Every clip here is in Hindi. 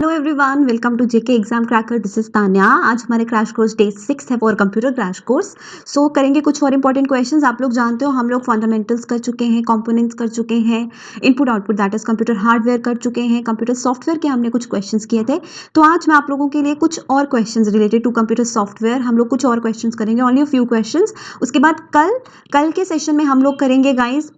Hello everyone, welcome to JK exam cracker. This is Tanya. आज हमारे क्रैश कोर्स डे 6 है for computer crash course. So करेंगे कुछ और इंपॉर्टेंट क्वेश्चंस। आप लोग जानते हो हम लोग फंडामेंटल्स कर चुके हैं, कंपोनेंट्स कर चुके हैं, input output that is computer hardware कर चुके हैं, कंप्यूटर सॉफ्टवेयर के हमने कुछ क्वेश्चंस किए थे। तो आज मैं आप लोगों के लिए कुछ और questions related to computer software हम लोग कुछ और क्वेश्चंस करेंगे, ओनली फ्यू क्वेश्चंस। उसके बाद कल के सेशन में हम लोग करेंगे गाइज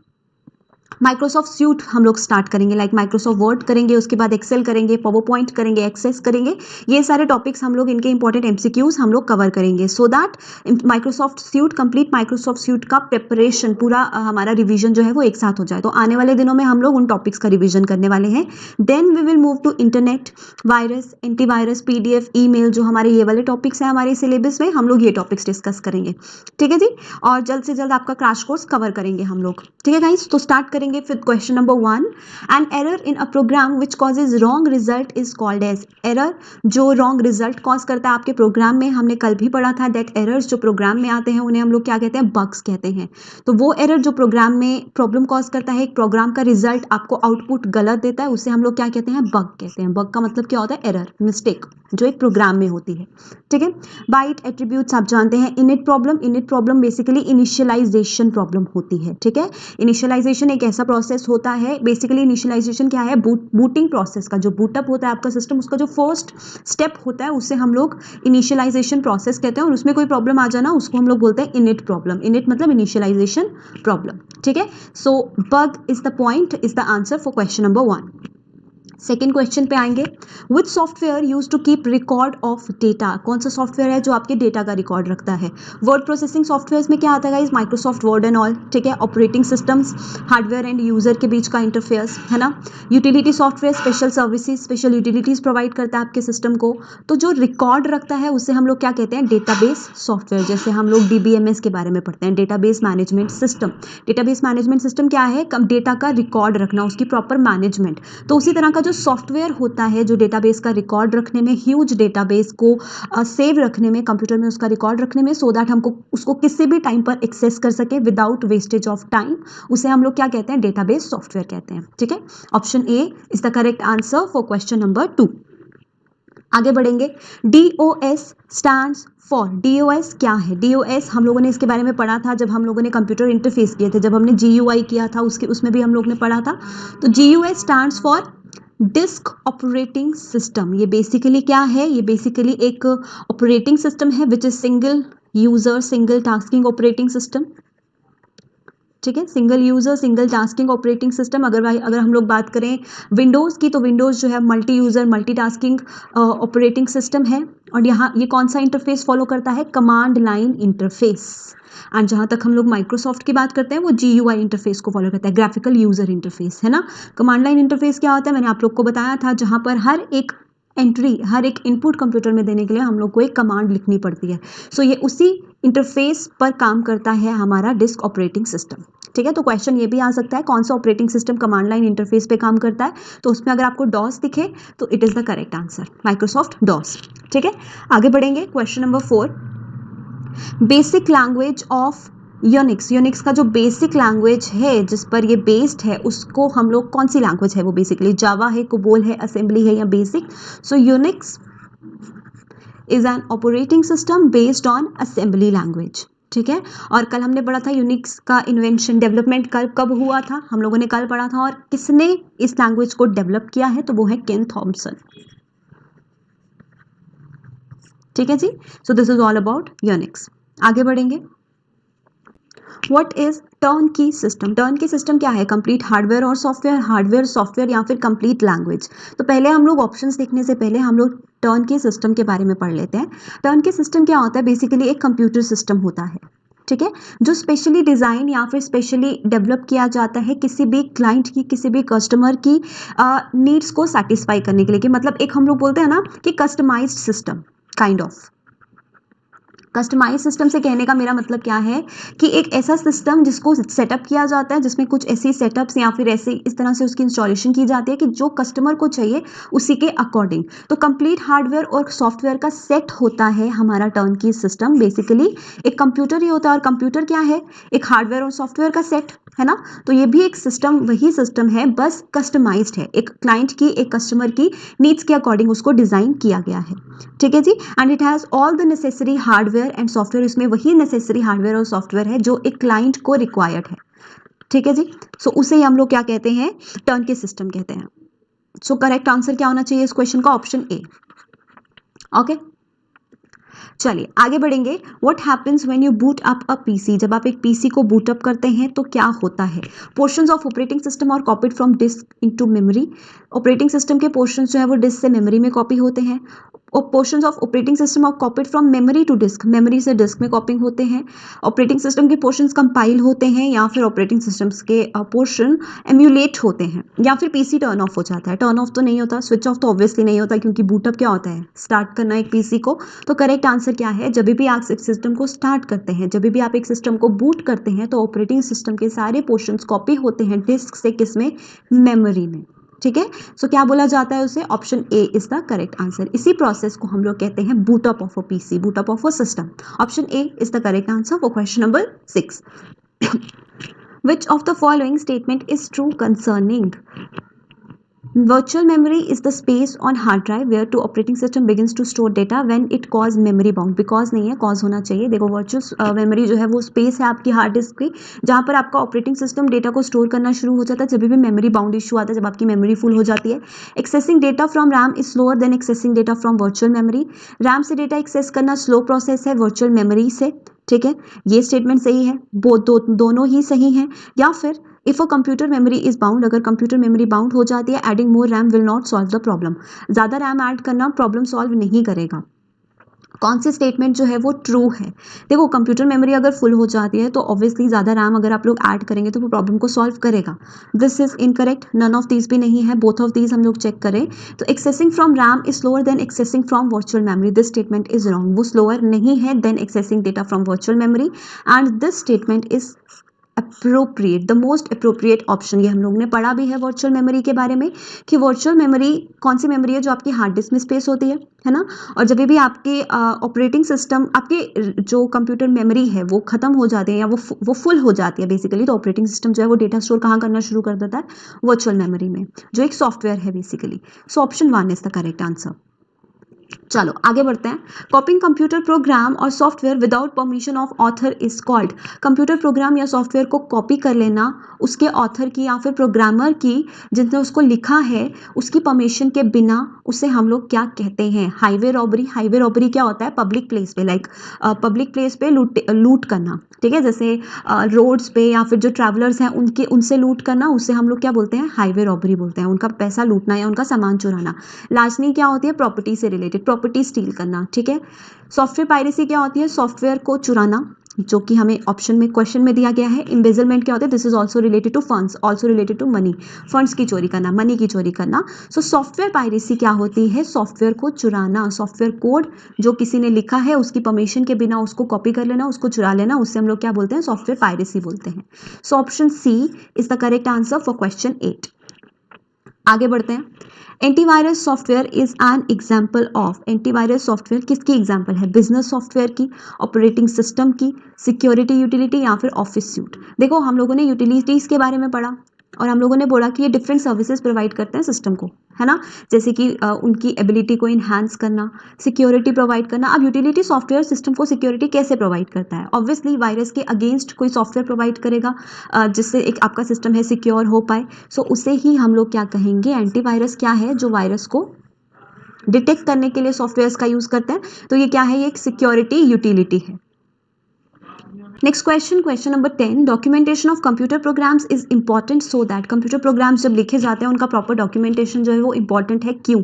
माइक्रोसॉफ्ट स्यूट। हम लोग स्टार्ट करेंगे, लाइक माइक्रोसॉफ्ट वर्ड करेंगे, उसके बाद एक्सेल करेंगे, पावर पॉइंट करेंगे, एक्सेस करेंगे। ये सारे टॉपिक्स हम लोग, इनके इंपॉर्टेंट एमसीक्यूज हम लोग कवर करेंगे, so that Microsoft suite complete Microsoft suite का प्रिपरेशन पूरा हमारा रिवीजन जो है वो एक साथ हो जाए। तो आने वाले दिनों में हम लोग उन टॉपिक्स का रिवीजन करने वाले हैं। Then we will move to internet, virus, antivirus, PDF, email, जो हमारे ये वाले टॉपिक्स हैं हमारे सिलेबस में, हम लोग ये टॉपिक्स डिस्कस करेंगे। ठीक है जी। और जल्द से जल्द आपका क्रैश कोर्स कवर करेंगे हम लोग। ठीक है गाइस, तो स्टार्ट करेंगे फिर question number 1। An error in a program which causes wrong result is called as. Error जो रॉन्ग रिजल्ट कॉज करता है आपके प्रोग्राम में, हमने कल भी पढ़ा था दैट एरर्स जो प्रोग्राम में आते हैं उन्हें हम लोग क्या कहते हैं, बग्स कहते हैं। तो वो एरर जो प्रोग्राम में प्रॉब्लम कॉज करता है, एक प्रोग्राम का रिजल्ट आपको आउटपुट गलत देता है, उसे हम लोग क्या कहते हैं, बग कहते हैं। बग का मतलब क्या होता है, एरर, मिस्टेक जो एक प्रोग्राम में होती है। ठीक है। बाइट एट्रीब्यूट्स आप जानते हैं। Init problem, init problem basically initialisation problem होती है। ठीक है। इनिशियलाइजेशन एक ऐसा प्रोसेस होता है, बेसिकली इनिशियलाइजेशन क्या है, बूटिंग प्रोसेस का जो बूटअप होता है आपका सिस्टम, उसका जो फर्स्ट स्टेप होता है उसे हम लोग इनिशियलाइजेशन प्रोसेस कहते हैं। और उसमें कोई प्रॉब्लम आ जाना उसको हम लोग बोलते हैं इनिट प्रॉब्लम। इनिट मतलब इनिशियलाइजेशन प्रॉब्लम। ठीक है। So bug is the point, is the answer for question number 1। Second question पे आएंगे। Which software use to keep record of data. कौन सा सॉफ्टवेयर है जो आपके डेटा का रिकॉर्ड रखता है। वर्ड प्रोसेसिंग सॉफ्टवेयर में क्या आता है guys, Microsoft word and all. ठीक है। Operating systems, hardware and user के बीच का इंटरफेयर्स है ना। Utility software special services, special utilities provide करता है आपके सिस्टम को। तो जो रिकॉर्ड रखता है उसे हम लोग क्या कहते हैं, डेटाबेस सॉफ्टवेयर। जैसे हम लोग डीबीएमएस के बारे में पढ़ते हैं, database management system. Database management system क्या है, डेटा का रिकॉर्ड रखना, उसकी प्रॉपर मैनेजमेंट। तो उसी तरह का जो सॉफ्टवेयर होता है जो डेटाबेस का रिकॉर्ड रखने में, ह्यूज डेटाबेस को सेव रखने में, कंप्यूटर में उसका रिकॉर्ड रखने में, सो दैट हमको उसको किसी भी टाइम पर एक्सेस कर सके विदाउट वेस्टेज ऑफ टाइम, उसे हम लोग क्या कहते हैं, डेटाबेस सॉफ्टवेयर कहते हैं। ठीक है। Option A is the correct answer for question number 2। आगे बढ़ेंगे। DOS stands for. DOS क्या है, DOS हम लोगों ने इसके बारे में पढ़ा था जब हम लोगों ने कंप्यूटर इंटरफेस किए थे, जब हमने GUI किया था उसमें भी हम लोग ने पढ़ा था। तो GUI stands for disk operating system. ये बेसिकली क्या है, ये बेसिकली एक ऑपरेटिंग सिस्टम है which is single user single tasking operating system. ठीक है। Single user single tasking operating system. अगर हम लोग बात करें विंडोज़ की, तो विंडोज़ जो है multi user multi tasking operating system है। और यहाँ ये कौन सा इंटरफेस फॉलो करता है, कमांड लाइन इंटरफेस। एंड जहाँ तक हम लोग माइक्रोसॉफ्ट की बात करते हैं वो GUI इंटरफेस को फॉलो करता है, ग्राफिकल यूजर इंटरफेस, है ना। कमांड लाइन इंटरफेस क्या होता है, मैंने आप लोग को बताया था, जहाँ पर हर एक एंट्री, हर एक इनपुट कंप्यूटर में देने के लिए हम लोग को एक कमांड लिखनी पड़ती है। सो ये उसी इंटरफेस पर काम करता है हमारा डिस्क ऑपरेटिंग सिस्टम। ठीक है। तो क्वेश्चन ये भी आ सकता है, कौन सा operating system command line interface पे काम करता है। तो उसमें अगर आपको डॉस दिखे तो it is the correct answer, Microsoft DOS. ठीक है। आगे बढ़ेंगे। Question number 4। Basic language of Unix. Unix का जो बेसिक लैंग्वेज है जिस पर ये बेस्ड है, उसको हम लोग, कौन सी लैंग्वेज है वो, बेसिकली जावा है, कोबोल है, असेंबली है या basic. So Unix is an operating system based on assembly language. ठीक है। और कल हमने पढ़ा था यूनिक्स का इन्वेंशन, डेवलपमेंट कब हुआ था, हम लोगों ने कल पढ़ा था। और किसने इस लैंग्वेज को डेवलप किया है, तो वो है केन थॉमसन। ठीक है जी। So this is all about Unix. आगे बढ़ेंगे। What is turnkey system. Turnkey system क्या है, कंप्लीट हार्डवेयर और सॉफ्टवेयर, हार्डवेयर सॉफ्टवेयर या फिर कंप्लीट लैंग्वेज। तो पहले हम लोग ऑप्शंस देखने से पहले हम लोग टर्न की सिस्टम के बारे में पढ़ लेते हैं। टर्न की सिस्टम क्या होता है, बेसिकली एक कंप्यूटर सिस्टम होता है। ठीक है। जो स्पेशली डिज़ाइन या फिर स्पेशली डेवलप किया जाता है किसी भी क्लाइंट की, किसी भी कस्टमर की नीड्स को सेटिस्फाई करने के लिए, कि मतलब एक हम लोग बोलते हैं ना कि customised system kind of. Customise system से कहने का मेरा मतलब क्या है कि एक ऐसा सिस्टम जिसको सेटअप किया जाता है, जिसमें कुछ ऐसी सेटअप्स या फिर ऐसे इस तरह से उसकी इंस्टॉलेशन की जाती है कि जो कस्टमर को चाहिए उसी के अकॉर्डिंग। तो कंप्लीट हार्डवेयर और सॉफ्टवेयर का सेट होता है हमारा टर्नकी सिस्टम। बेसिकली एक कंप्यूटर ही होता है, और कंप्यूटर क्या है, एक हार्डवेयर और सॉफ्टवेयर का सेट है ना। तो ये भी एक सिस्टम, वही सिस्टम है, बस कस्टमाइज्ड है, एक क्लाइंट की, एक कस्टमर की नीड्स के अकॉर्डिंग उसको डिजाइन किया गया है। ठीक है जी। And it has all the necessary hardware and software, इसमें वही नेसेसरी हार्डवेयर और सॉफ्टवेयर है जो एक क्लाइंट को रिक्वायर्ड है। ठीक है जी। सो उसे ही हम लोग क्या कहते हैं, टर्नकी सिस्टम कहते हैं। सो करेक्ट आंसर क्या होना चाहिए इस क्वेश्चन का, ऑप्शन ए। ओके, चलिए आगे बढ़ेंगे। What happens when you boot up a PC, जब आप एक पीसी को बूट अप करते हैं तो क्या होता है। Portions of operating system are copied from disk into memory, operating system के पोर्शंस जो है वो डिस्क से मेमोरी में कॉपी होते हैं। Portions of operating system are copied from memory to disk, memory से डिस्क में कॉपिंग होते हैं। ऑपरेटिंग सिस्टम के पोर्शंस कंपाइल होते हैं, या फिर ऑपरेटिंग सिस्टम्स के पोर्शन एम्यूलेट होते हैं, या फिर पीसी टर्न ऑफ हो जाता है। टर्न ऑफ तो नहीं होता, स्विच ऑफ तो ऑब्वियसली नहीं होता, क्योंकि बूटअप क्या होता है, स्टार्ट करना एक पीसी को। तो करेक्ट आंसर क्या है, जब भी आप एक सिस्टम को स्टार्ट करते हैं, जब भी आप एक सिस्टम को बूट करते हैं, तो ऑपरेटिंग सिस्टम के सारे पोर्शंस कॉपी होते हैं डिस्क से, किसमें, मेमोरी में। ठीक है। सो क्या बोला जाता है उसे, option A is the correct answer. इसी प्रोसेस को हम लोग कहते हैं boot up of a PC, boot up of a system. Option A is the correct answer for question number 6। Which of the following statement is true concerning virtual memory is the space on hard drive where to operating system begins to store data when it cause memory bound, because नहीं है, cause होना चाहिए। देखो वर्चुअल मेमोरी जो है वो स्पेस है आपकी हार्ड डिस्क की, जहाँ पर आपका ऑपरेटिंग सिस्टम डेटा को स्टोर करना शुरू हो जाता है जब भी मेमोरी बाउंड इशू आता है, जब आपकी मेमोरी फुल हो जाती है। Accessing data from RAM is slower than accessing data from virtual memory, RAM से डेटा एक्सेस करना स्लो प्रोसेस है वर्चुअल मेमोरी से। ठीक है, ये स्टेटमेंट सही है, दोनों ही सही हैं। या फिर if a computer memory is bound, अगर कंप्यूटर मेमोरी बाउंड हो जाती है, adding more RAM will not solve the problem, ज़्यादा रैम ऐड करना प्रॉब्लम सॉल्व नहीं करेगा। कौन सी स्टेटमेंट जो है वो ट्रू है। देखो कंप्यूटर मेमोरी अगर फुल हो जाती है तो ऑब्वियसली ज़्यादा रैम अगर आप लोग ऐड करेंगे तो वो प्रॉब्लम को सॉल्व करेगा। This is incorrect, none of these भी नहीं है, बोथ ऑफ दीज हम लोग चेक करें तो accessing from RAM is slower than accessing from virtual memory, this statement is wrong, वो स्लोअर नहीं है than accessing data from virtual memory, and this statement is appropriate, the most appropriate option. ये हम लोग ने पढ़ा भी है वर्चुअल मेमोरी के बारे में कि वर्चुअल मेमोरी कौन सी मेमोरी है, जो आपकी हार्ड डिस्क में स्पेस होती है ना। और जब भी आपके ऑपरेटिंग सिस्टम, आपके जो कंप्यूटर मेमोरी है वो खत्म हो जाती है या वो फुल हो जाती है बेसिकली, तो ऑपरेटिंग सिस्टम जो है वो डेटा स्टोर कहाँ करना शुरू कर देता है, वर्चुअल मेमोरी में, जो एक सॉफ्टवेयर है basically. So option 1 is the correct answer. चलो आगे बढ़ते हैं। कॉपिंग कंप्यूटर प्रोग्राम और software without permission of author is called, computer program या सॉफ्टवेयर को कॉपी कर लेना उसके ऑथर की या फिर प्रोग्रामर की, जिसने उसको लिखा है, उसकी परमिशन के बिना, उसे हम लोग क्या कहते हैं, हाईवे रॉबरी। हाईवे रॉबरी क्या होता है, पब्लिक प्लेस पे, लाइक पब्लिक प्लेस पे लूट करना। ठीक है, जैसे रोड्स पे या फिर जो ट्रैवलर्स हैं उनसे लूट करना, उससे हम लोग क्या बोलते हैं, हाईवे रॉबरी बोलते हैं, उनका पैसा लूटना या उनका सामान चुराना। लार्जनी क्या होती है, प्रॉपर्टी से रिलेटेड, प्रॉपर्टी स्टील करना। ठीक है। सॉफ्टवेयर पायरेसी क्या होती है, सॉफ्टवेयर को चुराना, जो कि हमें ऑप्शन में क्वेश्चन में दिया गया है। एम्बेजलमेंट क्या होता है, this is also related to funds, also related to money, funds की चोरी करना, मनी की चोरी करना। सो सॉफ्टवेयर पायरेसी क्या होती है, सॉफ्टवेयर को चुराना, सॉफ्टवेयर कोड जो किसी ने लिखा है उसकी परमिशन के बिना उसको कॉपी कर लेना, उसको चुरा लेना, उससे हम लोग क्या बोलते हैं, सॉफ्टवेयर पायरेसी बोलते हैं। So option C is the correct answer for question 8। आगे बढ़ते हैं। Antivirus software is an example of, antivirus software किसकी एग्जाम्पल है, बिजनेस सॉफ्टवेयर की, ऑपरेटिंग सिस्टम की, सिक्योरिटी यूटिलिटी या फिर ऑफिस सूट। देखो हम लोगों ने यूटिलिटीज के बारे में पढ़ा और हम लोगों ने बोला कि ये डिफरेंट सर्विसेज प्रोवाइड करते हैं सिस्टम को, है ना, जैसे कि उनकी एबिलिटी को इन्हांस करना, सिक्योरिटी प्रोवाइड करना। अब यूटिलिटी सॉफ्टवेयर सिस्टम को सिक्योरिटी कैसे प्रोवाइड करता है, ऑब्वियसली वायरस के अगेंस्ट कोई सॉफ्टवेयर प्रोवाइड करेगा जिससे एक आपका सिस्टम है सिक्योर हो पाए। सो उसे ही हम लोग क्या कहेंगे, एंटीवायरस क्या है, जो वायरस को डिटेक्ट करने के लिए सॉफ्टवेयर्स का यूज करते हैं। तो ये क्या है, ये एक सिक्योरिटी यूटिलिटी है। Next question, question number 10, documentation of computer programs is important so that, computer programs जब लिखे जाते हैं उनका प्रॉपर डॉक्यूमेंटेशन जो है वो इंपॉर्टेंट है, क्यों?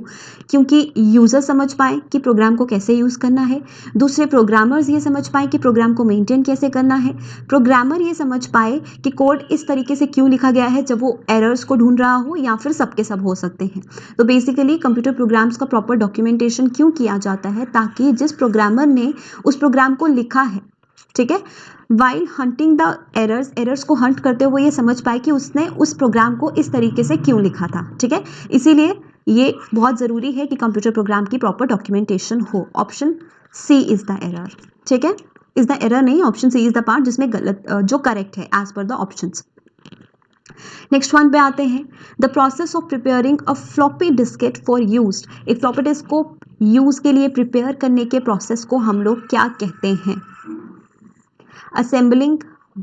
क्योंकि यूजर समझ पाए कि प्रोग्राम को कैसे यूज़ करना है, दूसरे प्रोग्रामर्स ये समझ पाए कि प्रोग्राम को मेंटेन कैसे करना है, प्रोग्रामर ये समझ पाए कि कोड इस तरीके से क्यों लिखा गया है जब वो एरर्स को ढूंढ रहा हो या फिर सबके सब हो सकते हैं। तो बेसिकली कंप्यूटर प्रोग्राम्स का प्रॉपर डॉक्यूमेंटेशन क्यों किया जाता है? ताकि जिस प्रोग्रामर ने उस प्रोग्राम को लिखा है, ठीक है, वाइल हंटिंग द एरर्स को हंट करते हुए ये समझ पाए कि उसने उस प्रोग्राम को इस तरीके से क्यों लिखा था, ठीक है। इसीलिए ये बहुत ज़रूरी है कि कंप्यूटर प्रोग्राम की प्रॉपर डॉक्यूमेंटेशन हो। Option C is the error, ठीक है, इज द एरर नहीं, option C is the part जिसमें गलत जो करेक्ट है as per the options. Next one पे आते हैं, the process of preparing a floppy Diskit for use, एक फ्लॉपी डिस्क को यूज के लिए प्रिपेयर करने के प्रोसेस को हम लोग क्या कहते हैं? असेंबलिंग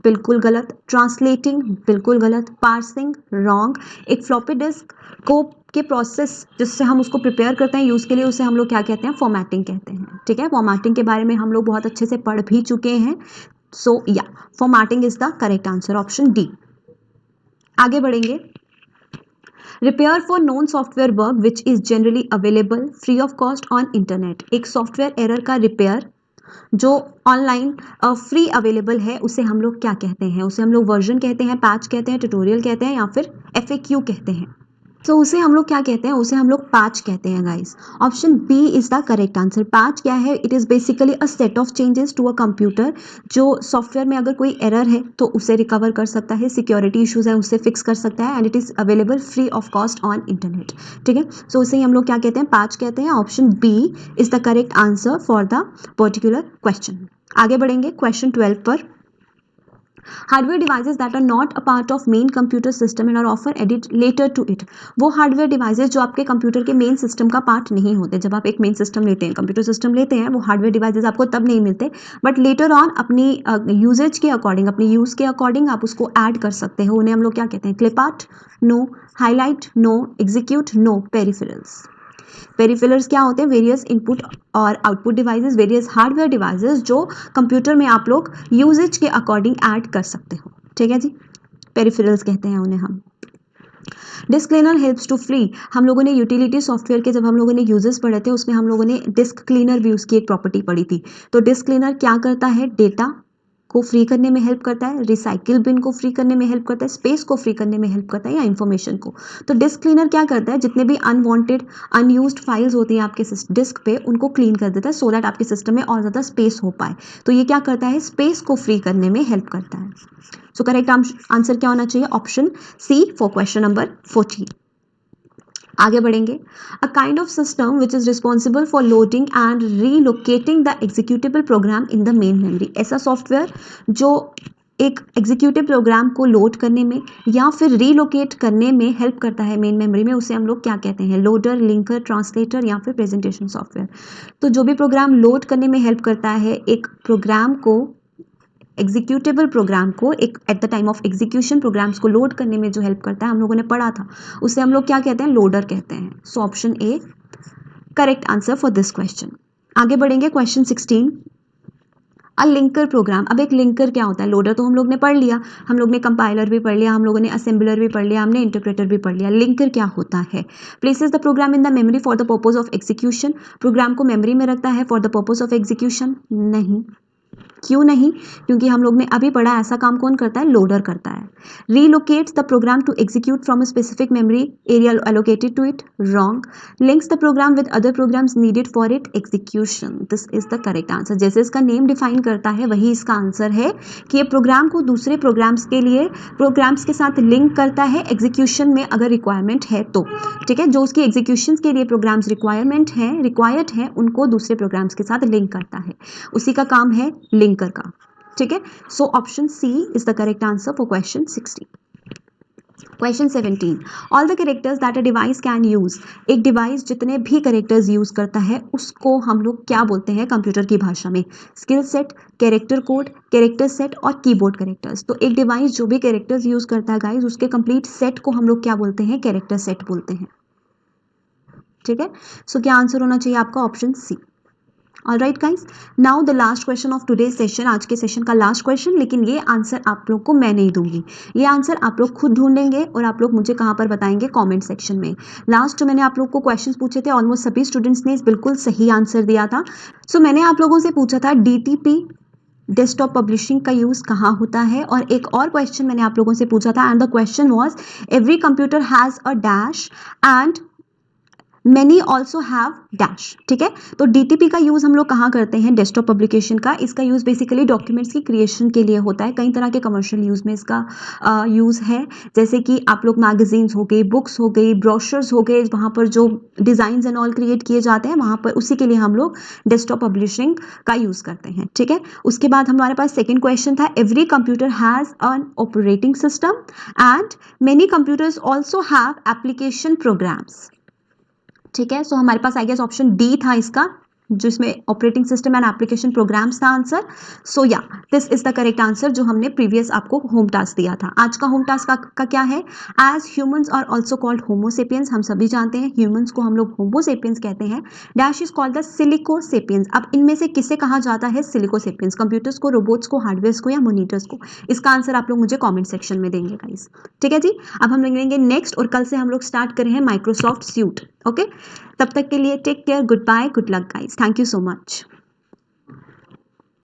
बिल्कुल गलत, ट्रांसलेटिंग बिल्कुल गलत, पार्सिंग रॉन्ग। एक फ्लॉपी डिस्क को के प्रोसेस जिससे हम उसको प्रिपेयर करते हैं यूज़ के लिए, उसे हम लोग क्या कहते हैं? फॉर्मेटिंग कहते हैं, ठीक है। फॉर्मेटिंग के बारे में हम लोग बहुत अच्छे से पढ़ भी चुके हैं। सो या formatting is the correct answer, option D. आगे बढ़ेंगे, repair for non software work which is generally available free of cost on internet, एक सॉफ्टवेयर एरर का रिपेयर जो ऑनलाइन फ्री अवेलेबल है उसे हम लोग क्या कहते हैं? उसे हम लोग वर्जन कहते हैं, पैच कहते हैं, ट्यूटोरियल कहते हैं या फिर FAQ कहते हैं। तो उसे हम लोग क्या कहते हैं? उसे हम लोग पैच कहते हैं guys. Option B is the correct answer. Patch क्या है? It is basically a set of changes to a computer, जो सॉफ्टवेयर में अगर कोई एरर है तो उसे रिकवर कर सकता है, सिक्योरिटी इश्यूज है उसे फिक्स कर सकता है, and it is available free of cost on internet, ठीक है। सो उसे ही हम लोग क्या कहते हैं? पैच कहते हैं। Option B is the correct answer for the particular question. आगे बढ़ेंगे क्वेश्चन 12 पर। Hardware devices that are not a part of main computer system and are ऑफर एडिड लेटर टू इट, वो हार्डवेयर डिवाइसेस जो आपके कंप्यूटर के मेन सिस्टम का पार्ट नहीं होते। जब आप एक मेन सिस्टम लेते हैं, कंप्यूटर सिस्टम लेते हैं, वो हार्डवेयर डिवाइसेस आपको तब नहीं मिलते, बट लेटर ऑन अपनी यूजेज के अकॉर्डिंग, अपनी यूज़ के अकॉर्डिंग आप उसको ऐड कर सकते हो। उन्हें हम लोग क्या कहते हैं? Clip art no, highlight no, execute no, peripherals. Peripherals क्या होते हैं? वेरियस इनपुट और output devices, various hardware devices जो कंप्यूटर में आप लोग यूजेज के अकॉर्डिंग ऐड कर सकते हो, ठीक है जी। पेरिफेरल्स कहते हैं उन्हें हम। Disk cleaner helps to free, हम लोगों ने यूटिलिटी सॉफ्टवेयर के जब हम लोगों ने यूजेस पढ़े थे उसमें हम लोगों ने डिस्क क्लीनर भी उसकी एक प्रॉपर्टी पढ़ी थी। तो डिस्क क्लीनर क्या करता है? डेटा को फ्री करने में हेल्प करता है, रिसाइकिल बिन को फ्री करने में हेल्प करता है, स्पेस को फ्री करने में हेल्प करता है या इन्फॉर्मेशन को। तो डिस्क क्लीनर क्या करता है? जितने भी अनवांटेड अनयूज्ड फाइल्स होती हैं आपके डिस्क पे, उनको क्लीन कर देता है सो दैट आपके सिस्टम में और ज़्यादा स्पेस हो पाए। तो ये क्या करता है? स्पेस को फ्री करने में हेल्प करता है। सो करेक्ट आंसर क्या होना चाहिए? Option C for question number 14। आगे बढ़ेंगे, a kind of system which is responsible for loading and relocating the executable program in the main memory, ऐसा सॉफ्टवेयर जो एक एग्जीक्यूटिव प्रोग्राम को लोड करने में या फिर रीलोकेट करने में हेल्प करता है मेन मेमोरी में, उसे हम लोग क्या कहते हैं? लोडर, लिंकर, ट्रांसलेटर या फिर प्रेजेंटेशन सॉफ्टवेयर। तो जो भी प्रोग्राम लोड करने में हेल्प करता है एक प्रोग्राम को, एग्जीक्यूटेबल प्रोग्राम को, एक at the time of execution programs को लोड करने में जो हेल्प करता है, हम लोगों ने पढ़ा था, उसे हम लोग क्या कहते हैं? लोडर कहते हैं। So option A correct answer for this question. आगे बढ़ेंगे क्वेश्चन 16, अ लिंकर प्रोग्राम। अब एक लिंकर क्या होता है? लोडर तो हम लोग ने पढ़ लिया, हम लोग ने कंपाइलर भी पढ़ लिया, हम लोगों ने असेंबलर भी पढ़ लिया, हमने इंटरप्रेटर भी पढ़ लिया। लिंकर क्या होता है? Places the program in the memory for the purpose of execution, program को मेमोरी में रखता है for the purpose of execution? नहीं। क्यों नहीं? क्योंकि हम लोग ने अभी पढ़ा ऐसा काम कौन करता है? लोडर करता है। Relocates the program to execute from a specific memory area allocated to it? Wrong. Links the program with other programs needed for it execution? This is the correct answer. जैसे इसका नेम डिफाइन करता है वही इसका आंसर है कि ये प्रोग्राम को दूसरे प्रोग्राम्स के लिए, प्रोग्राम्स के साथ लिंक करता है एग्जीक्यूशन में अगर रिक्वायरमेंट है तो, ठीक है। जो उसकी एग्जीक्यूशन के लिए प्रोग्राम्स रिक्वायर्ड है उनको दूसरे प्रोग्राम्स के साथ लिंक करता है, उसी का काम है लिंकर का, ठीक है। So option C is the correct answer for question 16। Question 17, all the characters that a device can use, एक डिवाइस जितने भी कैरेक्टर्स यूज करता है उसको हम लोग क्या बोलते हैं कंप्यूटर की भाषा में? Skill set, character code, character set और कीबोर्ड कैरेक्टर्स। तो एक डिवाइस जो भी कैरेक्टर्स यूज करता है गाइस, उसके कंप्लीट सेट को हम लोग क्या बोलते हैं? कैरेक्टर सेट बोलते हैं, ठीक है। सो क्या आंसर होना चाहिए आपका? Option C. Alright guys, now the last question of today session, आज के सेशन का लास्ट क्वेश्चन, लेकिन ये आंसर आप लोग को मैं नहीं दूंगी, ये आंसर आप लोग खुद ढूंढेंगे और आप लोग मुझे कहाँ पर बताएंगे, कमेंट सेक्शन में। लास्ट जो मैंने आप लोग को क्वेश्चंस पूछे थे, ऑलमोस्ट सभी स्टूडेंट्स ने बिल्कुल सही आंसर दिया था। सो मैंने आप लोगों से पूछा था डीटीपी डेस्कटॉप पब्लिशिंग का यूज कहाँ होता है, और एक और क्वेश्चन मैंने आप लोगों से पूछा था, and the question was every computer has a dash and many also have dash. ठीक है, तो डीटीपी का यूज़ हम लोग कहाँ करते हैं, डेस्कटॉप पब्लिकेशन का। इसका यूज़ बेसिकली डॉक्यूमेंट्स की क्रिएशन के लिए होता है। कई तरह के कमर्शियल यूज़ में इसका यूज़ है, जैसे कि आप लोग मैगजीन्स हो गई, बुक्स हो गई, ब्रोशर्स हो गए, वहाँ पर जो डिज़ाइंस एंड ऑल क्रिएट किए जाते हैं, वहाँ पर उसी के लिए हम लोग डेस्कटॉप पब्लिशिंग का यूज़ करते हैं। ठीक है, उसके बाद हमारे पास सेकेंड क्वेश्चन था, every computer has an operating system and many computers also have application programs. ठीक है, सो हमारे पास आई गेस ऑप्शन डी था इसका, जिसमें operating system and application programs था आंसर। सो या this is the correct answer जो हमने प्रीवियस आपको होम टास्क दिया था। आज का होम टास्क का क्या है, as humans are also called Homo sapiens, हम सभी जानते हैं ह्यूमंस को हम लोग होमोसेपियंस कहते हैं, डैश इज कॉल्ड द सिलिकोसेपियंस। अब इनमें से किसे कहा जाता है सिलिकोसेपियंस, कंप्यूटर्स को, रोबोट्स को, हार्डवेयर को, या मोनिटर्स को? इसका आंसर आप लोग मुझे कॉमेंट सेक्शन में देंगे गाइस। ठीक है जी, अब हम लेंगे नेक्स्ट, और कल से हम लोग स्टार्ट कर रहे हैं माइक्रोसॉफ्ट सूट। ओके, तब तक के लिए take care, goodbye, good luck guys, thank you so much.